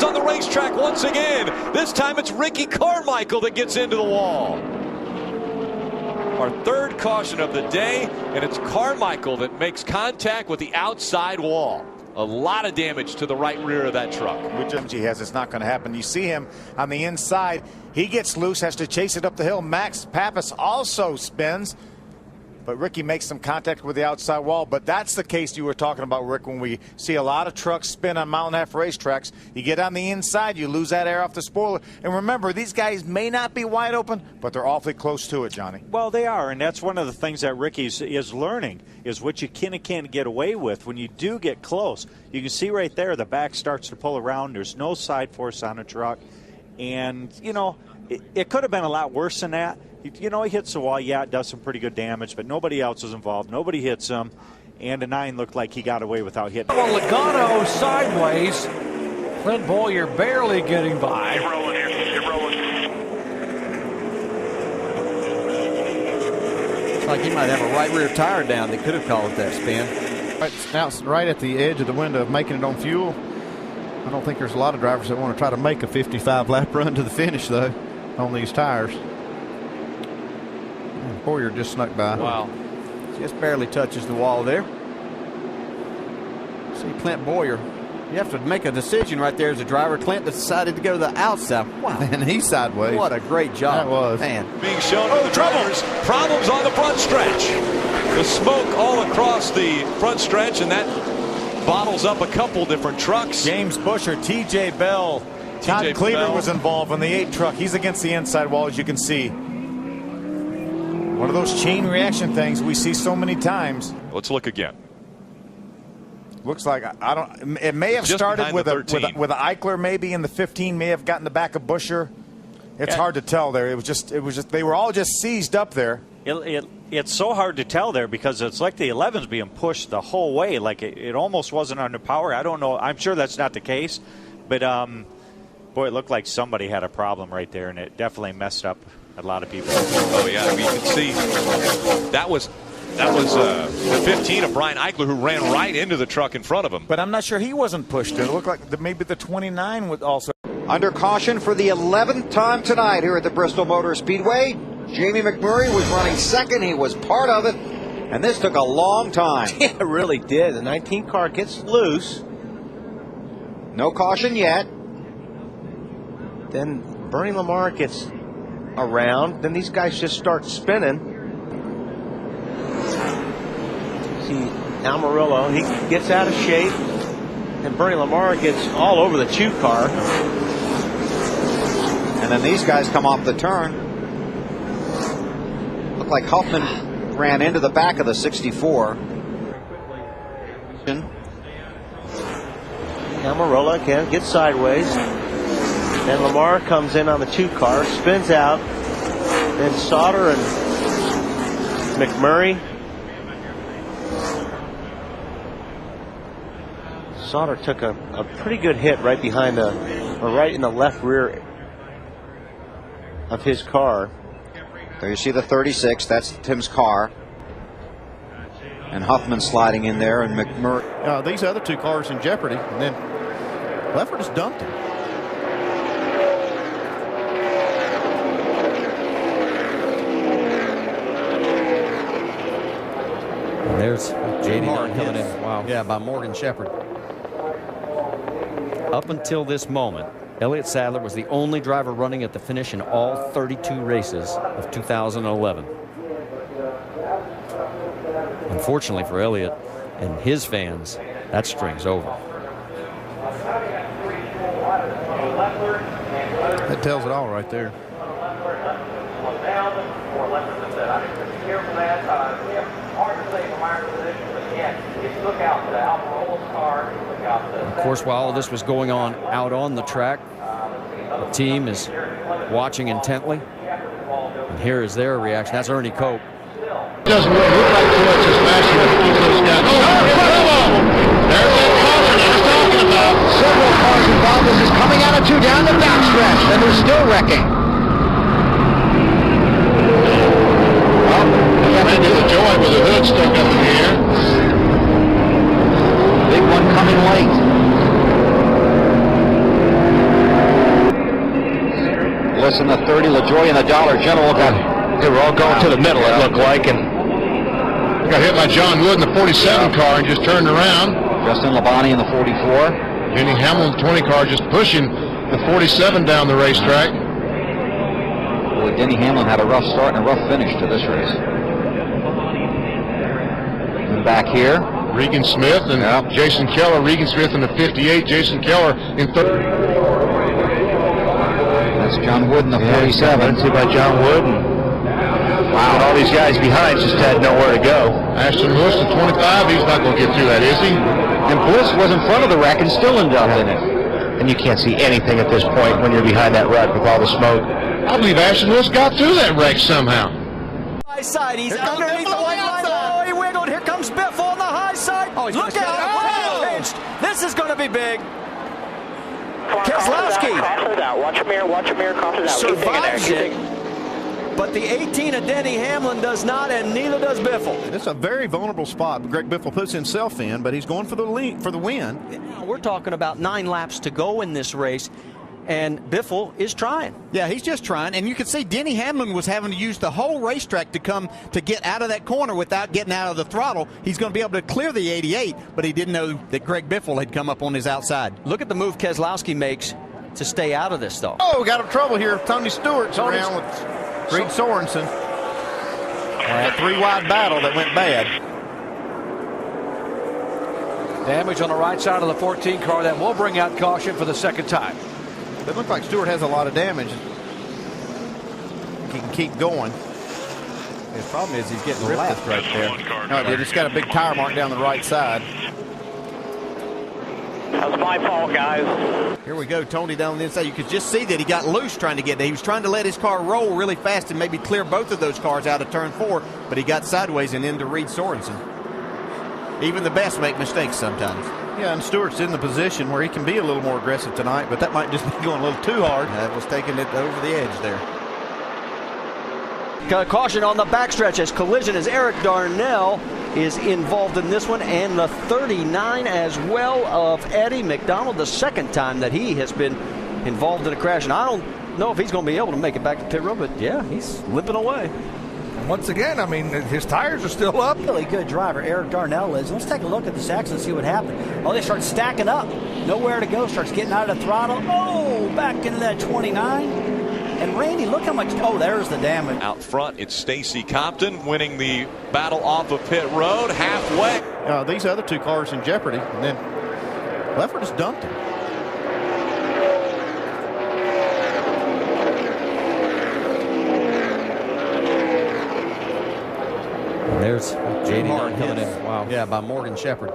happens on the racetrack once again. This time it's Ricky Carmichael that gets into the wall. Our third caution of the day, and it's Carmichael that makes contact with the outside wall. A lot of damage to the right rear of that truck. Which he has, it's not going to happen. You see him on the inside. He gets loose, has to chase it up the hill. Max Pappas also spins, but Ricky makes some contact with the outside wall. But that's the case you were talking about, Rick, when we see a lot of trucks spin on mile and a half racetracks. You get on the inside, you lose that air off the spoiler. And remember, these guys may not be wide open, but they're awfully close to it, Johnny. Well, they are, and that's one of the things that Ricky is learning, is what you can and can't get away with when you do get close. You can see right there the back starts to pull around. There's no side force on the truck. And, you know, it could have been a lot worse than that. You know, he hits the wall. Yeah, it does some pretty good damage, but nobody else is involved. Nobody hits him. And the 9 looked like he got away without hitting. Well, Logano sideways. Clint Boyer barely getting by. Keep rolling here. Keep rolling. Looks like he might have a right rear tire down that could have caused that spin. Right at the edge of the window of making it on fuel. I don't think there's a lot of drivers that want to try to make a 55-lap run to the finish, though, on these tires. Boyer just snuck by. Wow. Just barely touches the wall there. See Clint Boyer. You have to make a decision right there as a driver. Clint decided to go to the outside. Wow. And he's sideways. What a great job. That was. Man. Being shown to the drivers. Problems on the front stretch. The smoke all across the front stretch, and that bottles up a couple different trucks. James Busher, T.J. Bell. Todd Cleaver was involved on the 8 truck. He's against the inside wall, as you can see. One of those chain reaction things we see so many times. Let's look again. Looks like I don't. It may have started with a Eichler, maybe in the 15. May have gotten the back of Busher. It's hard to tell there. It was just. They were all just seized up there. It's so hard to tell there because it's like the 11's being pushed the whole way. Like it almost wasn't under power. I don't know. I'm sure that's not the case, but boy, it looked like somebody had a problem right there, and it definitely messed up a lot of people. Oh yeah, I mean, you can see that was the 15 of Brian Eichler, who ran right into the truck in front of him. But I'm not sure he wasn't pushed. It looked like maybe the 29 was also. Under caution for the 11th time tonight here at the Bristol Motor Speedway. Jamie McMurray was running second. He was part of it, and this took a long time. Yeah, it really did. The 19 car gets loose. No caution yet. Then Bernie Lamar gets around. Then these guys just start spinning. See Amarillo, he gets out of shape. And Bernie Lamar gets all over the Chew car. And then these guys come off the turn. Looked like Huffman ran into the back of the 64. Amarillo again gets sideways. Then Lamar comes in on the 2 car, spins out. Then Sauter and McMurray. Sauter took a pretty good hit right behind right in the left rear of his car. There you see the 36. That's Tim's car. And Huffman sliding in there, and McMurray. These other 2 cars in jeopardy, and then Leffert just dumped him. And there's J.D. Hard coming in. Wow. Yeah, by Morgan Shepherd. Up until this moment, Elliott Sadler was the only driver running at the finish in all 32 races of 2011. Unfortunately for Elliott and his fans, that string's over. That tells it all right there. Of course, while all this was going on out on the track, the team is watching intently. And here is their reaction. That's Ernie Cope. Doesn't look like too much is smashing with those guys. Oh, there's that caution you're talking about. Several cars involved. This is coming out of 2 down the backstretch, and they're still wrecking. Well, maybe the joy with the hood stuck up in the air. Big one coming late. Lewis in the 30. LaJoie in the Dollar General They were all going to the middle, it looked like, and got hit by John Wood in the 47 car and just turned around. Justin Labonte in the 44. Denny Hamlin, 20 car, just pushing the 47 down the racetrack. Boy, Denny Hamlin had a rough start and a rough finish to this race. And back here, Regan Smith and Jason Keller. Regan Smith in the 58, Jason Keller in 30. That's John Wood in the 47. See by John Wood. Wow, and all these guys behind just had nowhere to go. Ashton Lewis at 25, he's not going to get through that, is he? And Bliss was in front of the wreck and still ended up in it. And you can't see anything at this point when you're behind that wreck with all the smoke. I believe Ashton Lewis got through that wreck somehow. High side, he's underneath the white line. Oh, he wiggled. Here comes Biffle on the high side. Oh, look out! Oh! This is going to be big. Keselowski Watch your mirror, crosses out. survives it, but the 18 of Denny Hamlin does not, and neither does Biffle. It's a very vulnerable spot. Greg Biffle puts himself in, but he's going for the win. We're talking about 9 laps to go in this race, and Biffle is trying. Yeah, he's just trying, and you can see Denny Hamlin was having to use the whole racetrack to come to get out of that corner without getting out of the throttle. He's going to be able to clear the 88, but he didn't know that Greg Biffle had come up on his outside. Look at the move Keselowski makes to stay out of this, though. Oh, we got in trouble here. Tony Stewart's around with Reed Sorensen. A 3-wide battle that went bad. Damage on the right side of the 14 car that will bring out caution for the second time. It looks like Stewart has a lot of damage. He can keep going. His problem is he's getting ripped right there. No, they just got a big tire mark down the right side. That was my fault, guys. Here we go, Tony down the inside. You could just see that he got loose trying to get there. He was trying to let his car roll really fast and maybe clear both of those cars out of turn 4, but he got sideways and into Reed Sorensen. Even the best make mistakes sometimes. Yeah, and Stewart's in the position where he can be a little more aggressive tonight, but that might just be going a little too hard. That was taking it over the edge there. Caution on the backstretch as collision as Eric Darnell is involved in this one, and the 39 as well of Eddie McDonald, the second time that he has been involved in a crash. And I don't know if he's going to be able to make it back to pit road, but yeah, he's limping away. And once again, I mean, his tires are still up. Really good driver, Eric Darnell is. Let's take a look at this accident and see what happened. Oh, they start stacking up. Nowhere to go. Starts getting out of the throttle. Oh, back into that 29. And Randy, look how much. Oh, there's the damage. Out front, it's Stacy Compton winning the battle off of pit road halfway. These other 2 cars in jeopardy, and then Leffert just dumped him. There's JD coming in. Wow. Yeah, by Morgan Shepherd.